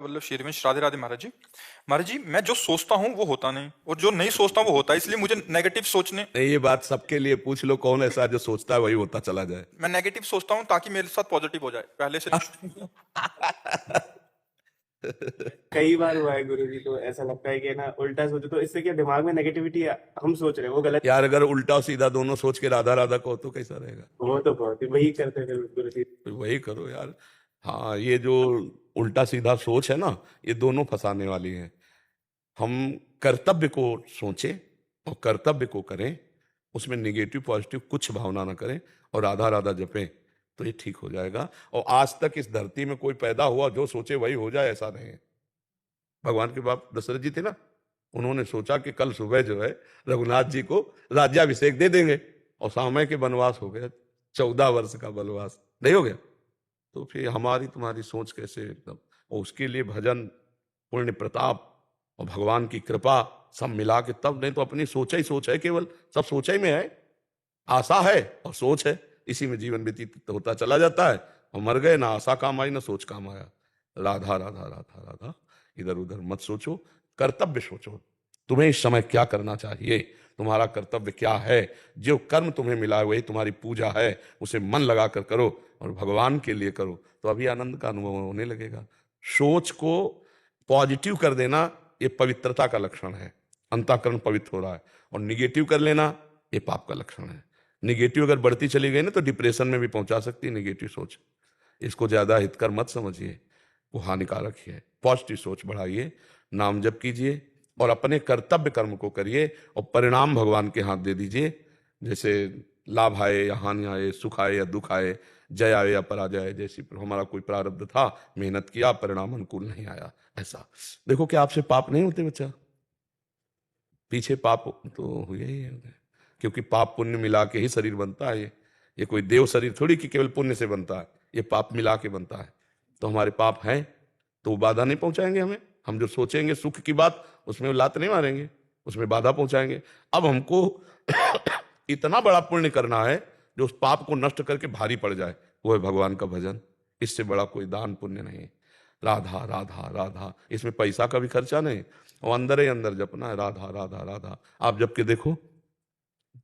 वल्लभ शीरवंश। राधे राधे महाराज जी। महाराज जी, मैं जो सोचता हूँ वो होता नहीं, और जो नहीं सोचता वो होता है, इसलिए मुझे नेगेटिव सोचने। नहीं, ये बात सबके लिए पूछ लो, कौन ऐसा है जो सोचता है वही होता चला जाए। मैं नेगेटिव सोचता हूँ ताकि मेरे साथ पॉजिटिव हो जाए पहले से। कई बार हुआ है गुरु जी, तो ऐसा लगता है कि ना उल्टा सोचो तो इससे क्या दिमाग में नेगेटिविटी हम सोच रहे हैं वो गलत। यार अगर उल्टा सीधा दोनों सोच के राधा राधा कहो तो कैसा रहेगा? वो तो बहुत ही वही करते थे गुरु जी। तो वही करो यार। हाँ, ये जो उल्टा सीधा सोच है ना, ये दोनों फंसाने वाली है। हम कर्तव्य को सोचें और कर्तव्य को करें, उसमें निगेटिव पॉजिटिव कुछ भावना ना करें और राधा राधा जपें, तो ये ठीक हो जाएगा। और आज तक इस धरती में कोई पैदा हुआ जो सोचे वही हो जाए, ऐसा नहीं है। भगवान के बाप दशरथ जी थे ना, उन्होंने सोचा कि कल सुबह जो है रघुनाथ जी को राज्याभिषेक दे देंगे, और समय के वनवास हो गया, 14 वर्ष का वनवास नहीं हो गया। तो फिर हमारी तुम्हारी सोच कैसे एकदम, और उसके लिए भजन, पुण्य, प्रताप और भगवान की कृपा सब मिला के तब, नहीं तो अपनी सोचा ही सोच है, केवल सब सोचा ही में है। आशा है और सोच है, इसी में जीवन व्यतीत होता चला जाता है, और मर गए, ना आशा काम आई ना सोच काम आया। राधा राधा राधा राधा, इधर उधर मत सोचो, कर्तव्य सोचो। तुम्हें इस समय क्या करना चाहिए, तुम्हारा कर्तव्य क्या है, जो कर्म तुम्हें मिला है वही तुम्हारी पूजा है, उसे मन लगा कर करो और भगवान के लिए करो, तो अभी आनंद का अनुभव होने लगेगा। सोच को पॉजिटिव कर देना ये पवित्रता का लक्षण है, अंतःकरण पवित्र हो रहा है, और निगेटिव कर लेना ये पाप का लक्षण है। निगेटिव अगर बढ़ती चली गई ना तो डिप्रेशन में भी पहुंचा सकती है निगेटिव सोच। इसको ज्यादा हितकर मत समझिए, वो हानिकारक ही है। पॉजिटिव सोच बढ़ाइए, नाम जप कीजिए और अपने कर्तव्य कर्म को करिए, और परिणाम भगवान के हाथ दे दीजिए। जैसे लाभ आए या हानि आए, सुख आए या दुख आए, जय आए या पराजय आए, जैसी हमारा कोई प्रारब्ध था, मेहनत किया, परिणाम अनुकूल नहीं आया, ऐसा। देखो कि आपसे पाप नहीं होते बच्चा, पीछे पाप तो हुए ही है, क्योंकि पाप पुण्य मिला के ही शरीर बनता है। ये कोई देव शरीर थोड़ी कि केवल पुण्य से बनता है, ये पाप मिला के बनता है। तो हमारे पाप हैं तो वो बाधा नहीं पहुंचाएंगे हमें। हम जो सोचेंगे सुख की बात, उसमें वो लात नहीं मारेंगे, उसमें बाधा पहुंचाएंगे। अब हमको इतना बड़ा पुण्य करना है जो उस पाप को नष्ट करके भारी पड़ जाए, वो है भगवान का भजन। इससे बड़ा कोई दान पुण्य नहीं। राधा राधा राधा, इसमें पैसा का भी खर्चा नहीं, और अंदर ही अंदर जपना है, राधा राधा राधा। आप जप के देखो,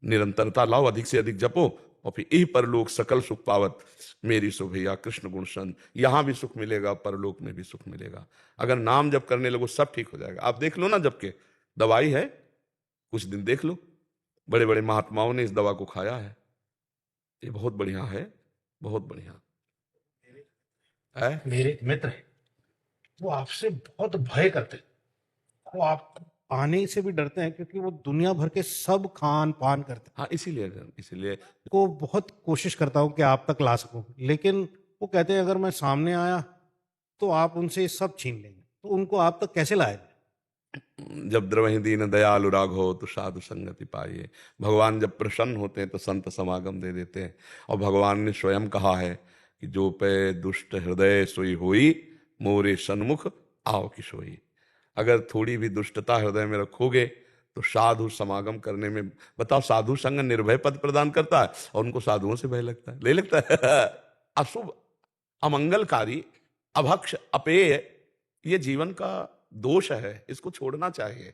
निरंतरता लाओ, अधिक से अधिक जपो, और फिर यही परलोक सकल सुख पावत मेरी सुभैया कृष्ण गुण सन। यहां भी सुख मिलेगा, परलोक में भी सुख मिलेगा। अगर नाम जप करने लगो सब ठीक हो जाएगा। आप देख लो ना, जप के दवाई है, कुछ दिन देख लो, बड़े बड़े महात्माओं ने इस दवा को खाया है, ये बहुत बढ़िया है, बहुत बढ़िया है। मेरे एक मित्र है, वो आपसे बहुत भय करते हैं। वो आप आने से भी डरते हैं क्योंकि वो दुनिया भर के सब खान पान करते हैं। हाँ, इसीलिए को बहुत कोशिश करता हूँ कि आप तक ला सकूं, लेकिन वो कहते हैं अगर मैं सामने आया तो आप उनसे सब छीन लेंगे, तो उनको आप तक कैसे लाए? जब द्रवहि दीन दयालु राघो तो साधु संगति पाइए। भगवान जब प्रसन्न होते हैं तो संत समागम दे देते हैं, और भगवान ने स्वयं कहा है कि जो पे दुष्ट हृदय सोई हुई, मोरे सन्मुख आओ कि सोई। अगर थोड़ी भी दुष्टता हृदय में रखोगे तो साधु समागम करने में, बताओ, साधु संग निर्भय पद प्रदान करता है, और उनको साधुओं से भय लगता है, ले लगता है। अशुभ, अमंगलकारी, अभक्ष, अपेय, ये जीवन का दोष है, इसको छोड़ना चाहिए।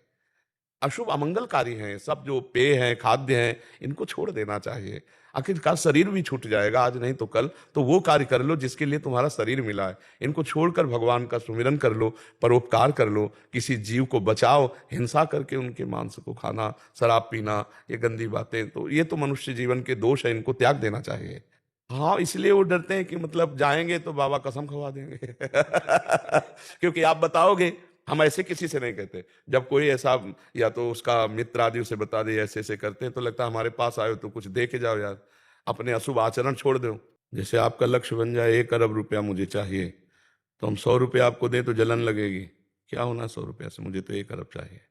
अशुभ अमंगलकारी हैं सब, जो पेय हैं, खाद्य हैं, इनको छोड़ देना चाहिए। आखिरकार शरीर भी छूट जाएगा, आज नहीं तो कल, तो वो कार्य कर लो जिसके लिए तुम्हारा शरीर मिला है। इनको छोड़कर भगवान का सुमिरन कर लो, परोपकार कर लो, किसी जीव को बचाओ। हिंसा करके उनके मांस को खाना, शराब पीना, ये गंदी बातें, तो ये तो मनुष्य जीवन के दोष है, इनको त्याग देना चाहिए। हाँ, इसलिए वो डरते हैं कि मतलब जाएंगे तो बाबा कसम खवा देंगे। क्योंकि आप बताओगे, हम ऐसे किसी से नहीं कहते। जब कोई ऐसा, या तो उसका मित्र आदि उसे बता दे ऐसे ऐसे करते हैं, तो लगता है हमारे पास आए हो तो कुछ दे के जाओ यार, अपने अशुभ आचरण छोड़ दो। जैसे आपका लक्ष्य बन जाए 1 अरब रुपया मुझे चाहिए, तो हम 100 रुपया आपको दें तो जलन लगेगी, क्या होना 100 रुपया से, मुझे तो 1 अरब चाहिए।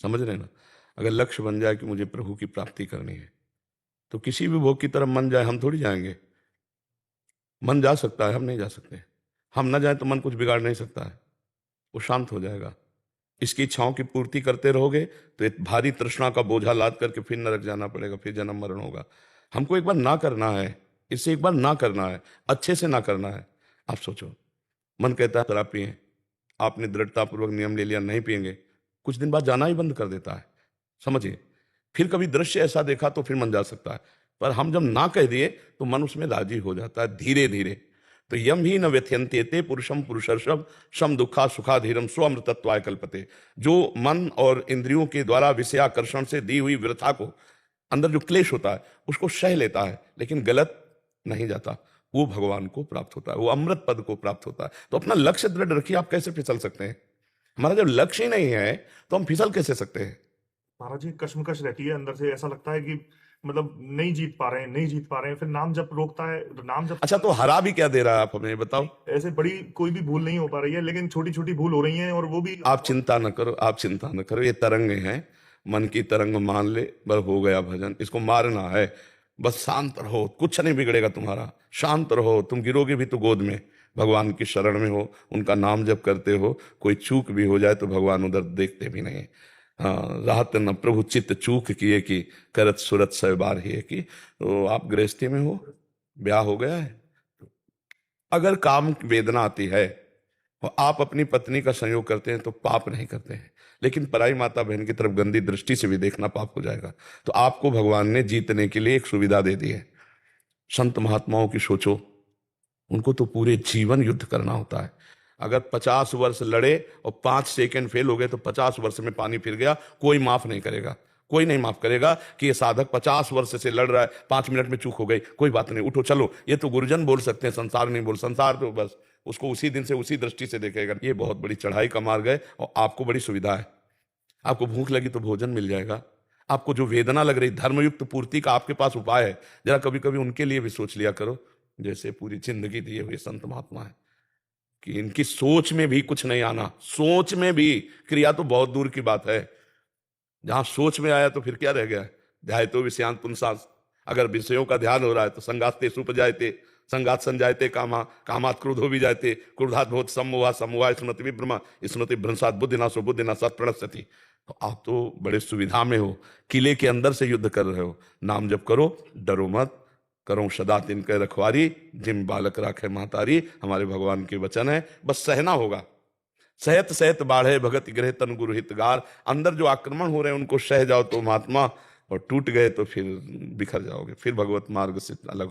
समझ रहे ना? अगर लक्ष्य बन जाए कि मुझे प्रभु की प्राप्ति करनी है, तो किसी भी भोग की तरफ मन जाए, हम थोड़ी जाएंगे। मन जा सकता है, हम नहीं जा सकते। हम ना जाए तो मन कुछ बिगाड़ नहीं सकता है, वो शांत हो जाएगा। इसकी इच्छाओं की पूर्ति करते रहोगे तो एक भारी तृष्णा का बोझा लाद करके फिर नरक जाना पड़ेगा, फिर जन्म मरण होगा। हमको एक बार ना करना है, इसे एक बार ना करना है, अच्छे से ना करना है। आप सोचो, मन कहता है शराब पिए, आपने दृढ़तापूर्वक नियम ले लिया, नहीं पिएंगे, कुछ दिन बाद जाना ही बंद कर देता है, समझिए। फिर कभी दृश्य ऐसा देखा तो फिर मन जा सकता है, पर हम जब ना कह दिए तो मन उसमें राजी हो जाता है धीरे धीरे। तो यम ही न व्यथ्यन्ते ते पुरुषम पुरुषर्षभ शम दुखा सुखा धीरम स्वमृतत्वाय कल्पते। जो मन और इंद्रियों के द्वारा विषयाकर्षण से दी हुई वृथा को, अंदर जो क्लेश होता है उसको सह लेता है, लेकिन गलत नहीं जाता, वो भगवान को प्राप्त होता है, वो अमृत पद को प्राप्त होता है। तो अपना लक्ष्य दृढ़ रखिए, आप कैसे फिसल सकते हैं? हमारा जब लक्ष्य ही नहीं है तो हम फिसल कैसे सकते हैं? महाराज जी कश्मकश रहती है अंदर से, ऐसा लगता है कि मतलब नहीं जीत पा रहे हैं, नहीं जीत पा रहे हैं, फिर नाम जप रोकता है, नाम जप। अच्छा, तो हरा भी क्या दे रहा है आप हमें बताओ? ऐसे बड़ी कोई भी भूल नहीं हो पा रही है, लेकिन छोटी छोटी भूल हो रही हैं, और वो भी आप चिंता न करो, आप चिंता न करो, ये तरंग हैं, मन की तरंग मान ले, बस हो गया भजन, इसको मारना है, बस शांत रहो, कुछ नहीं बिगड़ेगा तुम्हारा, शांत रहो, तुम गिरोगे भी तो गोद में, भगवान की शरण में हो, उनका नाम जप करते हो, कोई चूक भी हो जाए तो भगवान उधर देखते भी नहीं। हाँ, राहत न प्रभु चित्त चूक किए कि करत सुरत सै बार ही की। तो आप गृहस्थी में हो, ब्याह हो गया है, अगर काम की वेदना आती है और आप अपनी पत्नी का संयोग करते हैं तो पाप नहीं करते हैं, लेकिन पराई माता बहन की तरफ गंदी दृष्टि से भी देखना पाप हो जाएगा। तो आपको भगवान ने जीतने के लिए एक सुविधा दे दी है। संत महात्माओं की सोचो, उनको तो पूरे जीवन युद्ध करना होता है। अगर 50 वर्ष लड़े और 5 सेकंड फेल हो गए तो 50 वर्ष में पानी फिर गया, कोई माफ नहीं करेगा, कोई नहीं माफ करेगा कि ये साधक 50 वर्ष से लड़ रहा है, 5 मिनट में चूक हो गई, कोई बात नहीं, उठो चलो। ये तो गुरुजन बोल सकते हैं, संसार नहीं बोल, संसार तो बस उसको उसी दिन से उसी दृष्टि से देखेगा। ये बहुत बड़ी चढ़ाई का मार्ग है और आपको बड़ी सुविधा है। आपको भूख लगी तो भोजन मिल जाएगा, आपको जो वेदना लग रही धर्मयुक्त पूर्ति का आपके पास उपाय है। जरा कभी कभी उनके लिए भी सोच लिया करो, जैसे पूरी जिंदगी दिए हुए संत महात्मा है, कि इनकी सोच में भी कुछ नहीं आना, सोच में भी, क्रिया तो बहुत दूर की बात है। जहां सोच में आया तो फिर क्या रह गया? ध्याय तो विषयांत पुंसास, अगर विषयों का ध्यान हो रहा है तो संगास्ते सुपजायते, संगात संजायते कामा, कामात क्रोधो भी जायते, क्रोधात बहुत सम्मोहा, सम्मोहा स्मृति विभ्रमा, स्मृति भ्रंशात बुद्धिनाशो, बुद्धिनाशात प्रणश्यति। तो आप तो बड़े सुविधा में हो, किले के अंदर से युद्ध कर रहे हो। नाम जप करो, डरो मत, करो सदा तिनके रखवारी, जिम बालक राखे महतारी, हमारे भगवान के वचन है। बस सहना होगा, सहत सहत बाढ़े भगत गृह तन गुरु हितगार। अंदर जो आक्रमण हो रहे हैं उनको सह जाओ तो महात्मा, और टूट गए तो फिर बिखर जाओगे, फिर भगवत मार्ग से अलग